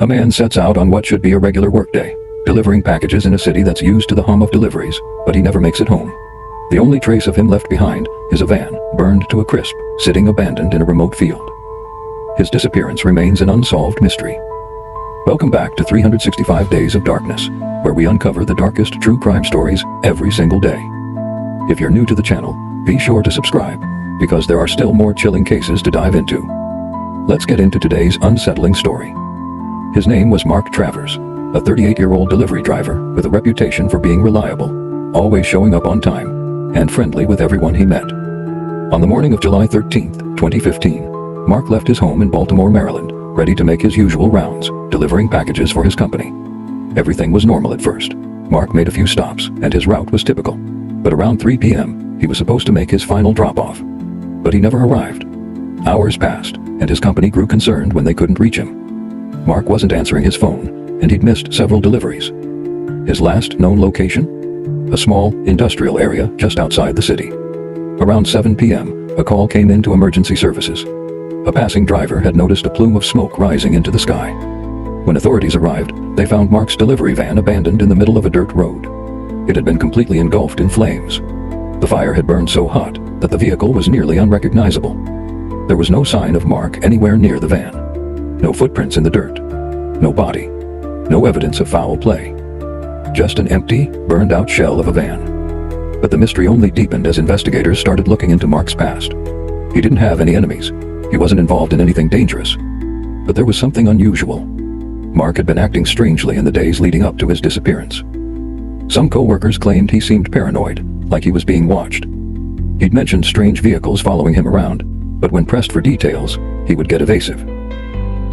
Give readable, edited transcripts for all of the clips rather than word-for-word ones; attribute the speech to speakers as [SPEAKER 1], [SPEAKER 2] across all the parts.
[SPEAKER 1] A man sets out on what should be a regular workday, delivering packages in a city that's used to the hum of deliveries, but he never makes it home. The only trace of him left behind is a van, burned to a crisp, sitting abandoned in a remote field. His disappearance remains an unsolved mystery. Welcome back to 365 Days of Darkness, where we uncover the darkest true crime stories every single day. If you're new to the channel, be sure to subscribe, because there are still more chilling cases to dive into. Let's get into today's unsettling story. His name was Mark Travers, a 38-year-old delivery driver with a reputation for being reliable, always showing up on time, and friendly with everyone he met. On the morning of July 13, 2015, Mark left his home in Baltimore, Maryland, ready to make his usual rounds, delivering packages for his company. Everything was normal at first. Mark made a few stops, and his route was typical. But around 3 p.m., he was supposed to make his final drop-off. But he never arrived. Hours passed, and his company grew concerned when they couldn't reach him. Mark wasn't answering his phone, and he'd missed several deliveries. His last known location? A small, industrial area just outside the city. Around 7 p.m., a call came in to emergency services. A passing driver had noticed a plume of smoke rising into the sky. When authorities arrived, they found Mark's delivery van abandoned in the middle of a dirt road. It had been completely engulfed in flames. The fire had burned so hot that the vehicle was nearly unrecognizable. There was no sign of Mark anywhere near the van. No footprints in the dirt. No body. No evidence of foul play. Just an empty, burned-out shell of a van. But the mystery only deepened as investigators started looking into Mark's past. He didn't have any enemies. He wasn't involved in anything dangerous. But there was something unusual. Mark had been acting strangely in the days leading up to his disappearance. Some co-workers claimed he seemed paranoid, like he was being watched. He'd mentioned strange vehicles following him around, but when pressed for details, he would get evasive.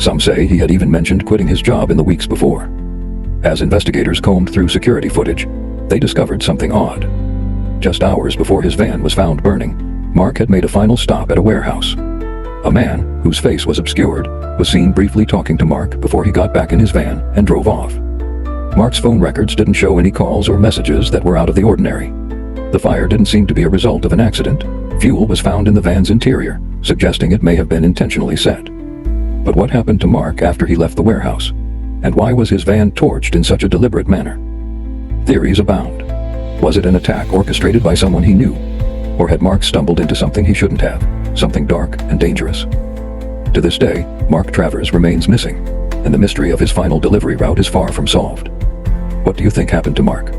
[SPEAKER 1] Some say he had even mentioned quitting his job in the weeks before. As investigators combed through security footage, they discovered something odd. Just hours before his van was found burning, Mark had made a final stop at a warehouse. A man, whose face was obscured, was seen briefly talking to Mark before he got back in his van and drove off. Mark's phone records didn't show any calls or messages that were out of the ordinary. The fire didn't seem to be a result of an accident. Fuel was found in the van's interior, suggesting it may have been intentionally set. But what happened to Mark after he left the warehouse? And why was his van torched in such a deliberate manner? Theories abound. Was it an attack orchestrated by someone he knew? Or had Mark stumbled into something he shouldn't have, something dark and dangerous? To this day, Mark Travers remains missing, and the mystery of his final delivery route is far from solved. What do you think happened to Mark?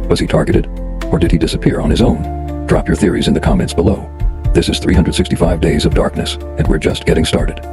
[SPEAKER 1] Was he targeted? Or did he disappear on his own? Drop your theories in the comments below. This is 365 Days of Darkness, and we're just getting started.